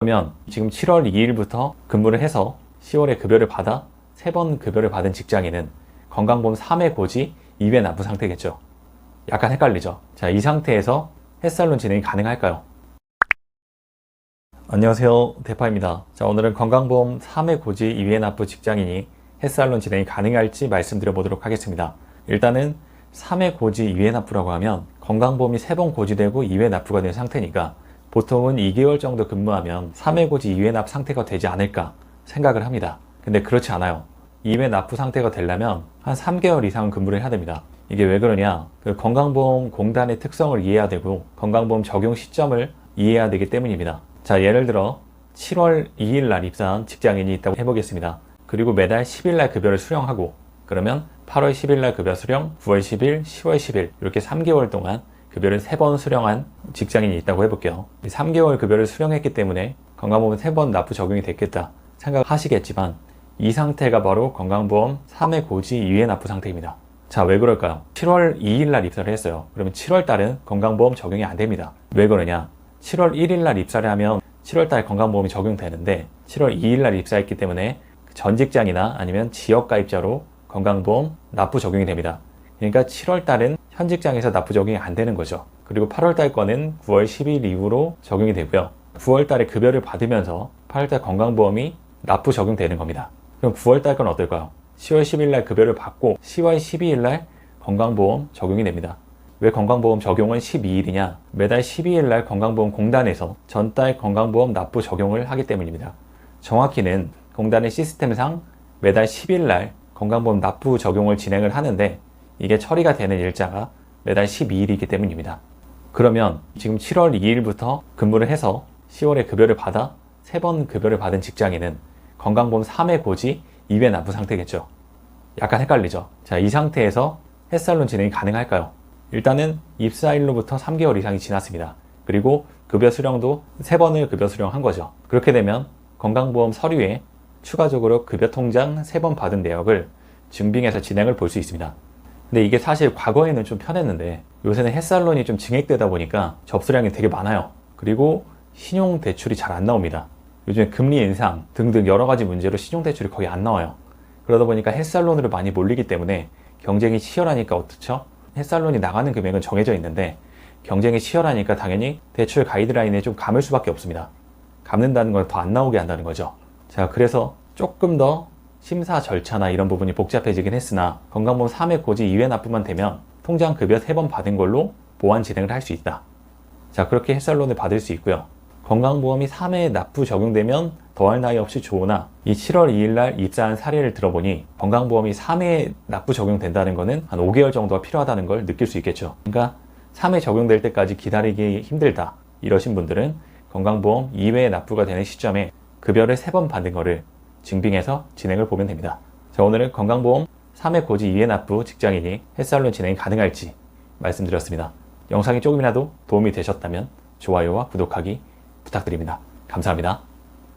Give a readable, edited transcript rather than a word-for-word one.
그러면 지금 7월 2일부터 근무를 해서 10월에 급여를 받아 3번 급여를 받은 직장인은 건강보험 3회 고지 2회 납부 상태겠죠. 약간 헷갈리죠. 자, 이 상태에서 헬스살론 진행이 가능할까요? 안녕하세요, 대파입니다. 자, 오늘은 건강보험 3회 고지 2회 납부 직장인이 헬스살론 진행이 가능할지 말씀드려 보도록 하겠습니다. 일단은 3회 고지 2회 납부라고 하면 건강보험이 3번 고지되고 2회 납부가 된 상태니까 보통은 2개월 정도 근무하면 3회 고지 2회 납 상태가 되지 않을까 생각을 합니다. 근데 그렇지 않아요. 2회 납부 상태가 되려면 한 3개월 이상은 근무를 해야 됩니다. 이게 왜 그러냐? 건강보험공단의 특성을 이해해야 되고 건강보험 적용 시점을 이해해야 되기 때문입니다. 자, 예를 들어 7월 2일 날 입사한 직장인이 있다고 해보겠습니다. 그리고 매달 10일 날 급여를 수령하고 그러면 8월 10일 날 급여 수령, 9월 10일, 10월 10일 이렇게 3개월 동안 급여를 3번 수령한 직장인이 있다고 해볼게요. 3개월 급여를 수령했기 때문에 건강보험 3번 납부 적용이 됐겠다 생각하시겠지만 이 상태가 바로 건강보험 3회 고지 2회 납부 상태입니다. 자, 왜 그럴까요? 7월 2일 날 입사를 했어요. 그러면 7월 달은 건강보험 적용이 안 됩니다. 왜 그러냐? 7월 1일 날 입사를 하면 7월 달 건강보험이 적용되는데 7월 2일 날 입사했기 때문에 전 직장이나 아니면 지역 가입자로 건강보험 납부 적용이 됩니다. 그러니까 7월 달은 현 직장에서 납부 적용이 안 되는 거죠. 그리고 8월 달 거는 9월 10일 이후로 적용이 되고요. 9월 달에 급여를 받으면서 8월 달 건강보험이 납부 적용되는 겁니다. 그럼 9월 달 건 어떨까요? 10월 10일 날 급여를 받고 10월 12일 날 건강보험 적용이 됩니다. 왜 건강보험 적용은 12일이냐? 매달 12일 날 건강보험공단에서 전달 건강보험 납부 적용을 하기 때문입니다. 정확히는 공단의 시스템상 매달 10일 날 건강보험 납부 적용을 진행을 하는데 이게 처리가 되는 일자가 매달 12일이기 때문입니다. 그러면 지금 7월 2일부터 근무를 해서 10월에 급여를 받아 3번 급여를 받은 직장인은 건강보험 3회 고지 2회 납부 상태겠죠. 약간 헷갈리죠. 자, 이 상태에서 헬스살론 진행이 가능할까요? 일단은 입사일로부터 3개월 이상이 지났습니다. 그리고 급여 수령도 3번을 급여 수령한 거죠. 그렇게 되면 건강보험 서류에 추가적으로 급여 통장 3번 받은 내역을 증빙해서 진행을 볼 수 있습니다. 근데 이게 사실 과거에는 좀 편했는데 요새는 헬스살론이 좀 증액되다 보니까 접수량이 되게 많아요. 그리고 신용대출이 잘 안 나옵니다. 요즘에 금리 인상 등등 여러 가지 문제로 신용대출이 거의 안 나와요. 그러다 보니까 헬스살론으로 많이 몰리기 때문에 경쟁이 치열하니까 어떻죠? 헬스살론이 나가는 금액은 정해져 있는데 경쟁이 치열하니까 당연히 대출 가이드라인에 좀 감을 수밖에 없습니다. 감는다는 건 더 안 나오게 한다는 거죠. 자, 그래서 조금 더 심사 절차나 이런 부분이 복잡해지긴 했으나 건강보험 3회 고지 2회 납부만 되면 통장 급여 3번 받은 걸로 보완 진행을 할 수 있다. 자, 그렇게 헬스살론을 받을 수 있고요. 건강보험이 3회 납부 적용되면 더할 나위 없이 좋으나 이 7월 2일 날 입사한 사례를 들어보니 건강보험이 3회 납부 적용된다는 거는 한 5개월 정도가 필요하다는 걸 느낄 수 있겠죠. 그러니까 3회 적용될 때까지 기다리기 힘들다 이러신 분들은 건강보험 2회 납부가 되는 시점에 급여를 3번 받은 거를 증빙해서 진행을 보면 됩니다. 자, 오늘은 건강보험 3회 고지 2회 납부 직장인이 헬스살론 진행이 가능할지 말씀드렸습니다. 영상이 조금이라도 도움이 되셨다면 좋아요와 구독하기 부탁드립니다. 감사합니다.